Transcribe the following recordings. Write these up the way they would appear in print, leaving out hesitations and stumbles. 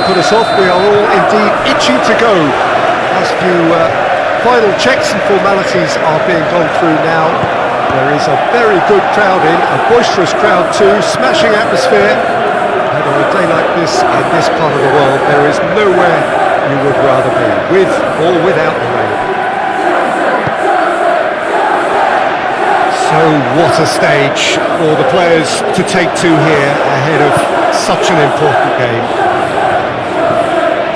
put us off. We are all indeed itching to go. As few final checks and formalities are being gone through now. There is a very good crowd in, a boisterous crowd too, smashing atmosphere. And on a day like this, in this part of the world, there is nowhere you would rather be, with or without the rain. So what a stage for the players to take to here ahead of such an important game.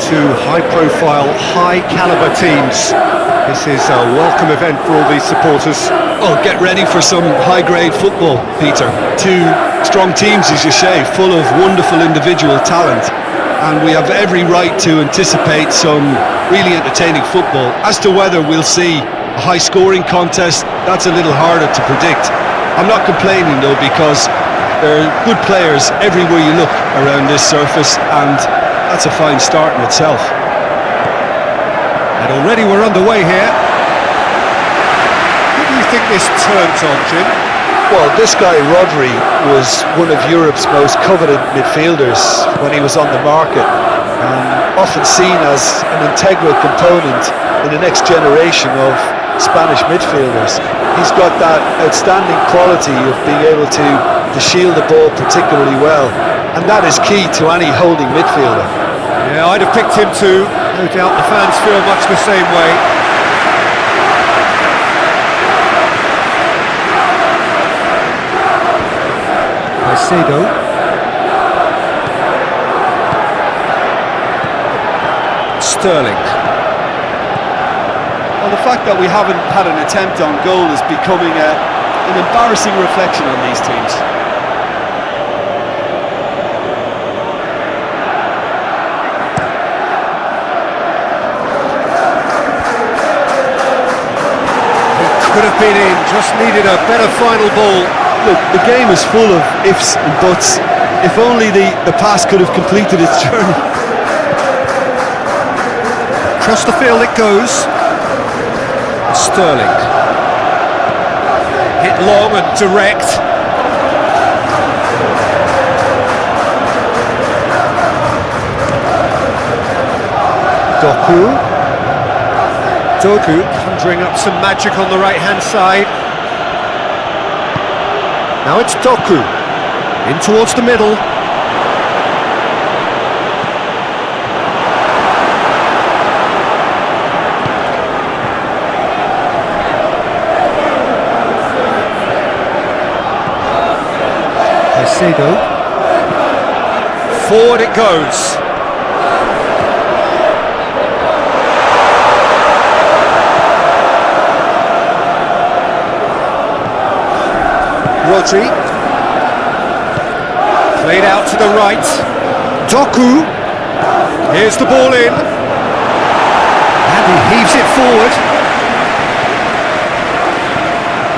Two high-profile, high-caliber teams. This is a welcome event for all these supporters. Oh, get ready for some high-grade football, Peter. Two strong teams, as you say, full of wonderful individual talent. And we have every right to anticipate some really entertaining football. As to whether we'll see a high-scoring contest, that's a little harder to predict. I'm not complaining, though, because there are good players everywhere you look around this surface, and that's a fine start in itself. And already we're underway here. Who do you think this turns on, Jim? Well, this guy, Rodri, was one of Europe's most coveted midfielders when he was on the market, and often seen as an integral component in the next generation of Spanish midfielders. He's got that outstanding quality of being able to shield the ball particularly well, and that is key to any holding midfielder. Yeah, I'd have picked him too. No doubt the fans feel much the same way. Caicedo. Sterling. Well, the fact that we haven't had an attempt on goal is becoming an embarrassing reflection on these teams. Could have been in, just needed a better final ball. Look, the game is full of ifs and buts. If only the pass could have completed its journey. Across the field it goes. Sterling. Hit long and direct. Doku conjuring up some magic on the right-hand side. Now it's Doku, in towards the middle. Caicedo. Forward it goes. Rodri, played out to the right. Doku, here's the ball in, and he heaves it forward.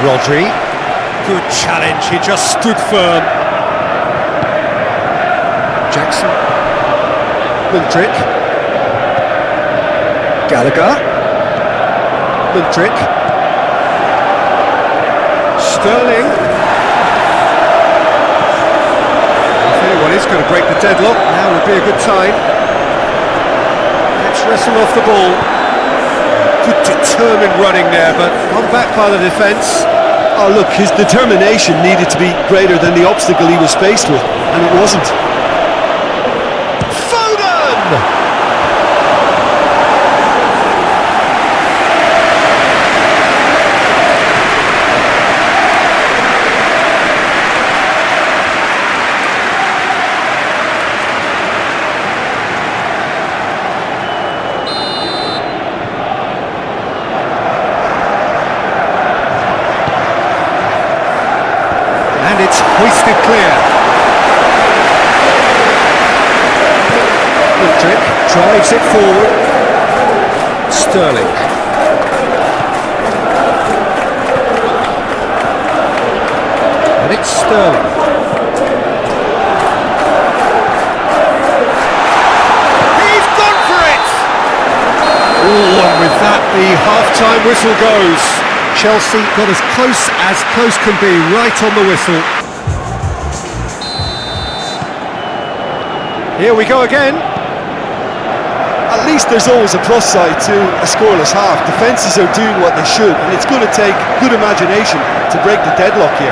Rodri, good challenge, he just stood firm. Jackson, Mudryk, Gallagher, Mudryk, Sterling. He's going to break the deadlock. Now would be a good time. Let's wrestle off the ball. Good determined running there, but come back by the defence. Oh look, his determination needed to be greater than the obstacle he was faced with, and it wasn't. Foden! It's hoisted clear. Mudryk drives it forward. Sterling. And it's Sterling. He's gone for it! Oh, and with that the half-time whistle goes. Chelsea got as close can be, right on the whistle. Here we go again. least there's always a plus side to a scoreless half. Defences are doing what they should, and it's going to take good imagination to break the deadlock here.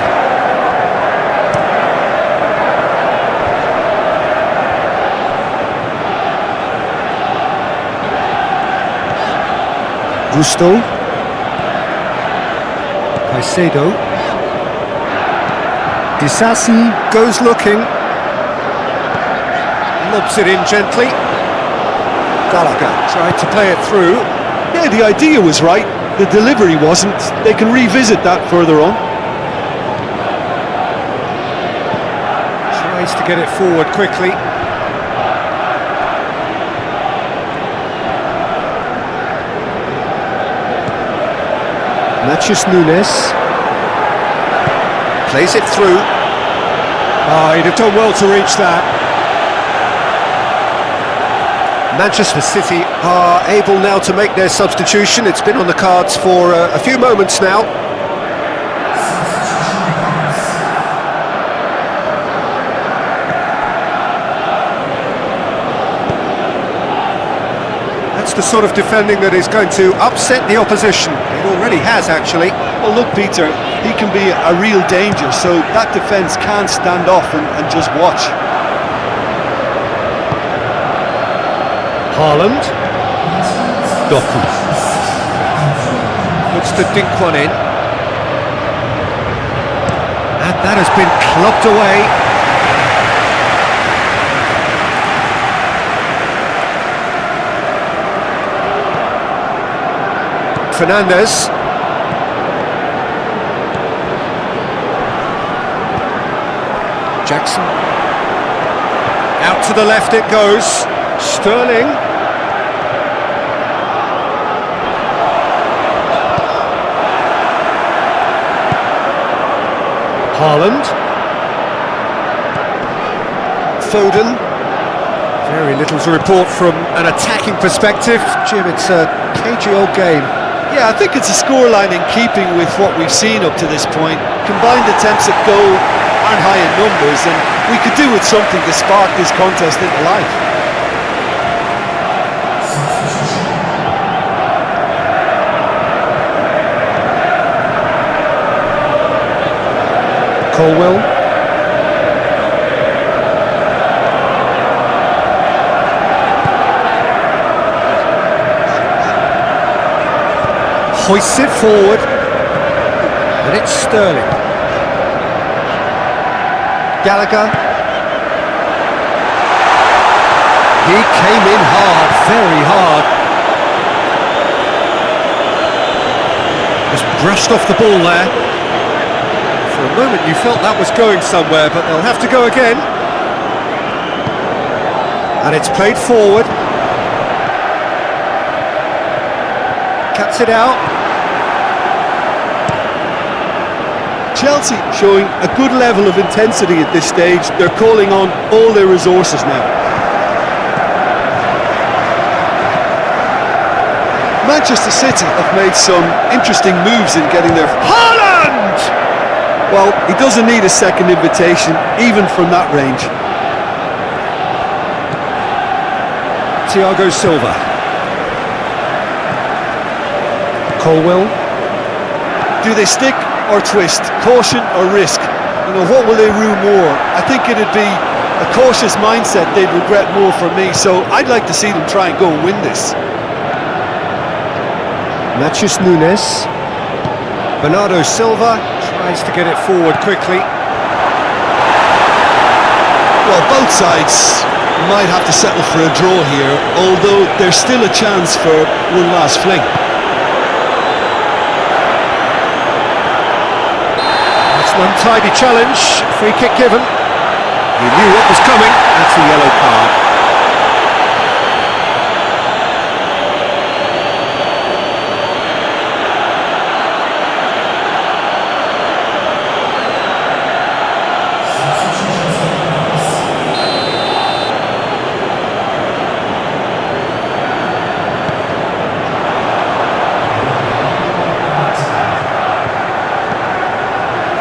Gusto. Caicedo. Disasi goes looking. Lobs it in gently. Gallagher tried to play it through. Yeah, the idea was right, the delivery wasn't. They can revisit that further on. Tries to get it forward quickly. Matheus Nunes plays it through. Oh, he'd have done well to reach that. Manchester City are able now to make their substitution. It's been on the cards for a few moments now. That's the sort of defending that is going to upset the opposition. It already has, actually. Well, look, Peter, he can be a real danger, so that defence can't stand off and just watch. Haaland. Doku. Looks to dink one in. And that has been clubbed away. Fernandes. Jackson. Out to the left it goes. Sterling. Haaland. Foden. Very little to report from an attacking perspective. Jim, it's a cagey old game. Yeah, I think it's a scoreline in keeping with what we've seen up to this point. Combined attempts at goal aren't high in numbers, and we could do with something to spark this contest into life. Colwell. Hoists it forward. And it's Sterling. Gallagher. He came in hard, very hard. Just brushed off the ball there. For a moment you felt that was going somewhere, but they'll have to go again. And it's played forward. Cuts it out. Chelsea showing a good level of intensity at this stage. They're calling on all their resources now. Manchester City have made some interesting moves in getting their... Haaland! Well, he doesn't need a second invitation, even from that range. Thiago Silva. Colwell. Do they stick or twist? Caution or risk? You know, what will they rue more? I think it'd be a cautious mindset they'd regret more for me, so I'd like to see them try and go and win this. Matheus Nunes. Bernardo Silva tries to get it forward quickly. Well, both sides might have to settle for a draw here, although there's still a chance for one last fling. That's an untidy challenge. Free kick given. He knew what was coming. That's a yellow card.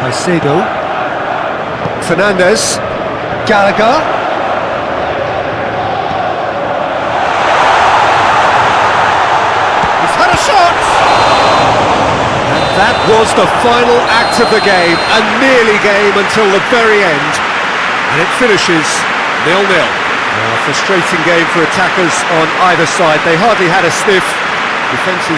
Caicedo. Fernandes. Gallagher. That was the final act of the game, a nearly game until the very end, and it finishes 0-0. A frustrating game for attackers on either side. They hardly had a sniff. Defences